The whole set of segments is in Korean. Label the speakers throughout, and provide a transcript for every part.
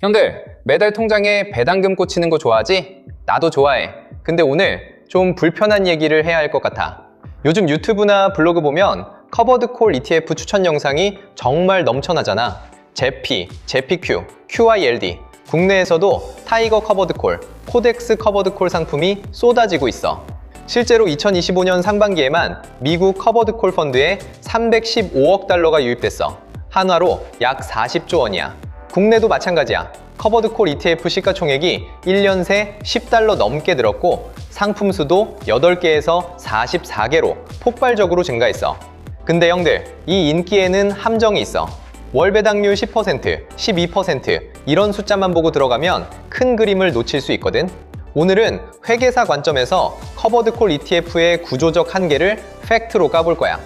Speaker 1: 형들, 매달 통장에 배당금 꽂히는 거 좋아하지? 나도 좋아해. 근데 오늘 좀 불편한 얘기를 해야 할 것 같아. 요즘 유튜브나 블로그 보면 커버드콜 ETF 추천 영상이 정말 넘쳐나잖아. 제피, 제피큐, QYLD. 국내에서도 타이거 커버드콜, 코덱스 커버드콜 상품이 쏟아지고 있어. 실제로 2025년 상반기에만 미국 커버드콜 펀드에 315억 달러가 유입됐어. 한화로 약 40조 원이야. 국내도 마찬가지야. 커버드콜 ETF 시가총액이 1년 새 10달러 넘게 늘었고 상품 수도 8개에서 44개로 폭발적으로 증가했어. 근데 형들, 이 인기에는 함정이 있어. 월 배당률 10%, 12% 이런 숫자만 보고 들어가면 큰 그림을 놓칠 수 있거든. 오늘은 회계사 관점에서 커버드콜 ETF의 구조적 한계를 팩트로 까볼 거야.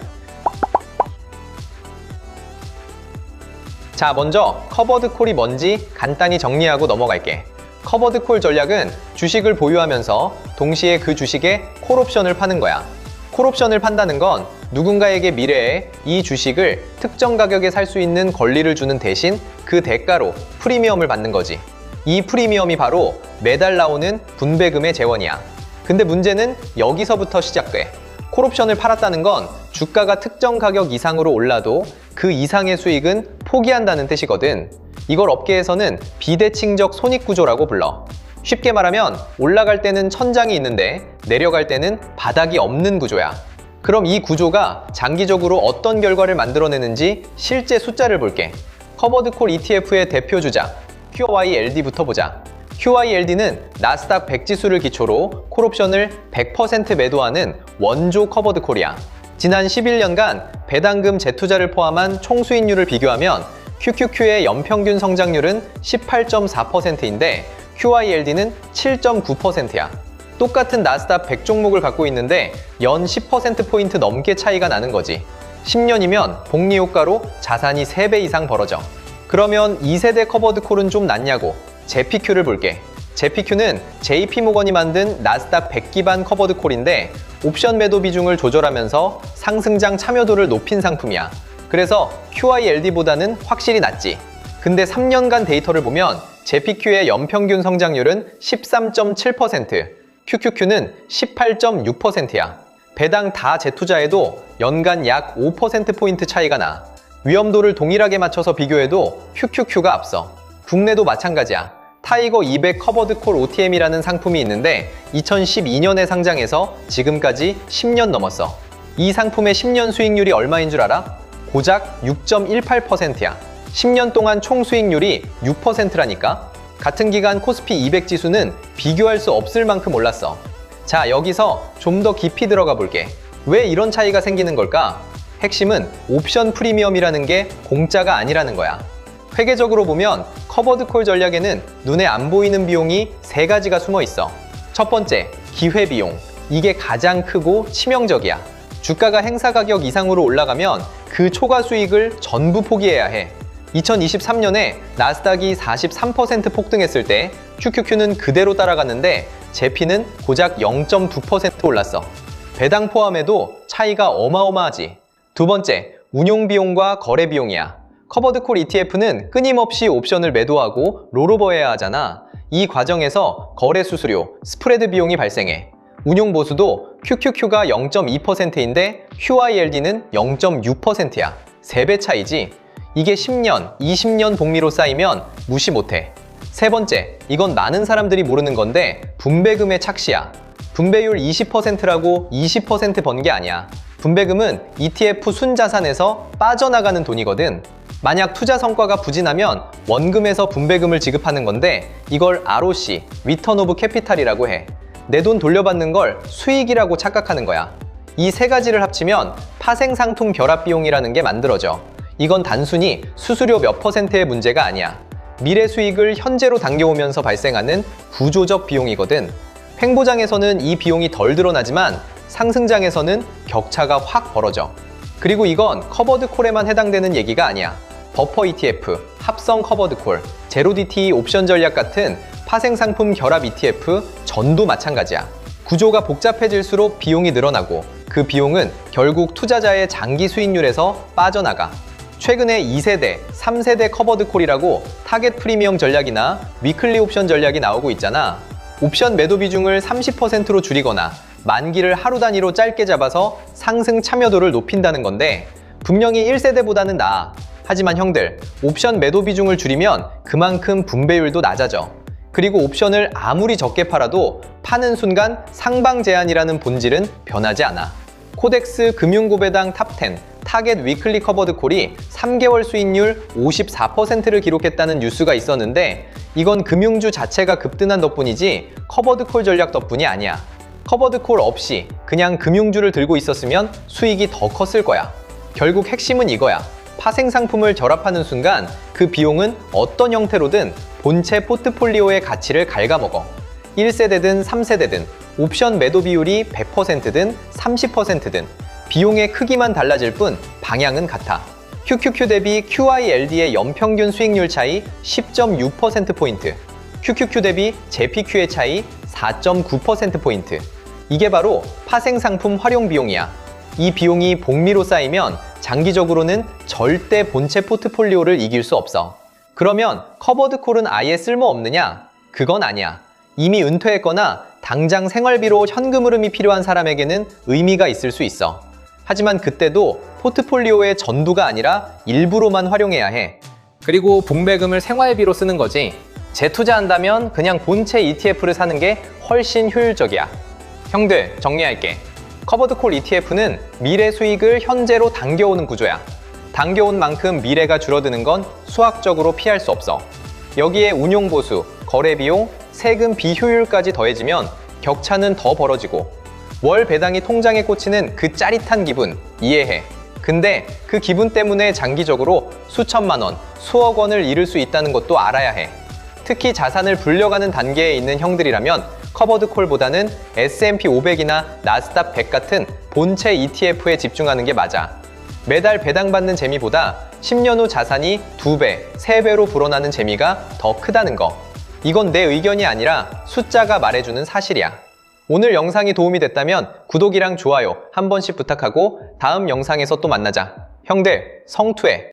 Speaker 1: 자, 먼저 커버드콜이 뭔지 간단히 정리하고 넘어갈게. 커버드콜 전략은 주식을 보유하면서 동시에 그 주식에 콜옵션을 파는 거야. 콜옵션을 판다는 건 누군가에게 미래에 이 주식을 특정 가격에 살 수 있는 권리를 주는 대신 그 대가로 프리미엄을 받는 거지. 이 프리미엄이 바로 매달 나오는 분배금의 재원이야. 근데 문제는 여기서부터 시작돼. 콜옵션을 팔았다는 건 주가가 특정 가격 이상으로 올라도 그 이상의 수익은 포기한다는 뜻이거든. 이걸 업계에서는 비대칭적 손익구조라고 불러. 쉽게 말하면 올라갈 때는 천장이 있는데 내려갈 때는 바닥이 없는 구조야. 그럼 이 구조가 장기적으로 어떤 결과를 만들어내는지 실제 숫자를 볼게. 커버드콜 ETF의 대표 주자 QYLD부터 보자. QYLD는 나스닥 100 지수를 기초로 콜옵션을 100% 매도하는 원조 커버드콜이야. 지난 11년간 배당금 재투자를 포함한 총 수익률을 비교하면 QQQ의 연평균 성장률은 18.4%인데 QYLD는 7.9%야. 똑같은 나스닥 100 종목을 갖고 있는데 연 10%포인트 넘게 차이가 나는 거지. 10년이면 복리 효과로 자산이 3배 이상 벌어져. 그러면 2세대 커버드콜은 좀 낫냐고. 제피큐를 볼게. 제피큐는 JP모건이 만든 나스닥 100 기반 커버드콜인데 옵션 매도 비중을 조절하면서 상승장 참여도를 높인 상품이야. 그래서 QYLD보다는 확실히 낫지. 근데 3년간 데이터를 보면 제피큐의 연평균 성장률은 13.7%, QQQ는 18.6%야. 배당 다 재투자해도 연간 약 5%포인트 차이가 나. 위험도를 동일하게 맞춰서 비교해도 QQQ가 앞서. 국내도 마찬가지야. 타이거 200 커버드콜 OTM이라는 상품이 있는데 2012년에 상장해서 지금까지 10년 넘었어. 이 상품의 10년 수익률이 얼마인 줄 알아? 고작 6.18%야. 10년 동안 총 수익률이 6%라니까? 같은 기간 코스피 200 지수는 비교할 수 없을 만큼 올랐어. 자, 여기서 좀 더 깊이 들어가 볼게. 왜 이런 차이가 생기는 걸까? 핵심은 옵션 프리미엄이라는 게 공짜가 아니라는 거야. 회계적으로 보면 커버드콜 전략에는 눈에 안 보이는 비용이 3가지가 숨어 있어. 첫 번째, 기회비용. 이게 가장 크고 치명적이야. 주가가 행사 가격 이상으로 올라가면 그 초과 수익을 전부 포기해야 해. 2023년에 나스닥이 43% 폭등했을 때 QQQ는 그대로 따라갔는데 제피는 고작 0.9% 올랐어. 배당 포함해도 차이가 어마어마하지. 두 번째, 운용비용과 거래비용이야. 커버드콜 ETF는 끊임없이 옵션을 매도하고 롤오버해야 하잖아. 이 과정에서 거래 수수료, 스프레드 비용이 발생해. 운용 보수도 QQQ가 0.2%인데 QYLD는 0.6%야. 3배 차이지. 이게 10년, 20년 복리로 쌓이면 무시 못해. 세 번째, 이건 많은 사람들이 모르는 건데 분배금의 착시야. 분배율 20%라고 20% 번 게 아니야. 분배금은 ETF 순자산에서 빠져나가는 돈이거든. 만약 투자 성과가 부진하면 원금에서 분배금을 지급하는 건데 이걸 ROC, Return of Capital이라고 해. 내 돈 돌려받는 걸 수익이라고 착각하는 거야. 이 3가지를 합치면 파생상품 결합비용이라는 게 만들어져. 이건 단순히 수수료 몇 %의 문제가 아니야. 미래 수익을 현재로 당겨오면서 발생하는 구조적 비용이거든. 횡보장에서는 이 비용이 덜 드러나지만 상승장에서는 격차가 확 벌어져. 그리고 이건 커버드콜에만 해당되는 얘기가 아니야. 버퍼 ETF, 합성 커버드콜, 제로DTE 옵션 전략 같은 파생상품 결합 ETF 전도 마찬가지야. 구조가 복잡해질수록 비용이 늘어나고 그 비용은 결국 투자자의 장기 수익률에서 빠져나가. 최근에 2세대, 3세대 커버드 콜이라고 타겟 프리미엄 전략이나 위클리 옵션 전략이 나오고 있잖아. 옵션 매도 비중을 30%로 줄이거나 만기를 하루 단위로 짧게 잡아서 상승 참여도를 높인다는 건데 분명히 1세대보다는 나아. 하지만 형들, 옵션 매도 비중을 줄이면 그만큼 분배율도 낮아져. 그리고 옵션을 아무리 적게 팔아도 파는 순간 상방 제한이라는 본질은 변하지 않아. 코덱스 금융고배당 탑10 타겟 위클리 커버드 콜이 3개월 수익률 54%를 기록했다는 뉴스가 있었는데 이건 금융주 자체가 급등한 덕분이지 커버드 콜 전략 덕분이 아니야. 커버드 콜 없이 그냥 금융주를 들고 있었으면 수익이 더 컸을 거야. 결국 핵심은 이거야. 파생 상품을 결합하는 순간 그 비용은 어떤 형태로든 본체 포트폴리오의 가치를 갉아먹어. 1세대든 3세대든 옵션 매도 비율이 100%든 30%든 비용의 크기만 달라질 뿐 방향은 같아. QQQ 대비 QILD의 연평균 수익률 차이 10.6%포인트, QQQ 대비 JPQ의 차이 4.9%포인트. 이게 바로 파생 상품 활용 비용이야. 이 비용이 복리로 쌓이면 장기적으로는 절대 본체 포트폴리오를 이길 수 없어. 그러면 커버드 콜은 아예 쓸모없느냐? 그건 아니야. 이미 은퇴했거나 당장 생활비로 현금 흐름이 필요한 사람에게는 의미가 있을 수 있어. 하지만 그때도 포트폴리오의 전부가 아니라 일부로만 활용해야 해. 그리고 복매금을 생활비로 쓰는 거지. 재투자한다면 그냥 본체 ETF를 사는 게 훨씬 효율적이야. 형들, 정리할게. 커버드 콜 ETF는 미래 수익을 현재로 당겨오는 구조야. 당겨온 만큼 미래가 줄어드는 건 수학적으로 피할 수 없어. 여기에 운용보수, 거래비용, 세금 비효율까지 더해지면 격차는 더 벌어지고 월 배당이 통장에 꽂히는 그 짜릿한 기분 이해해. 근데 그 기분 때문에 장기적으로 수천만 원, 수억 원을 잃을 수 있다는 것도 알아야 해. 특히 자산을 불려가는 단계에 있는 형들이라면 커버드 콜보다는 S&P 500이나 나스닥 100 같은 본체 ETF에 집중하는 게 맞아. 매달 배당받는 재미보다 10년 후 자산이 2배, 3배로 불어나는 재미가 더 크다는 거. 이건 내 의견이 아니라 숫자가 말해주는 사실이야. 오늘 영상이 도움이 됐다면 구독이랑 좋아요 한 번씩 부탁하고 다음 영상에서 또 만나자. 형들, 성투해!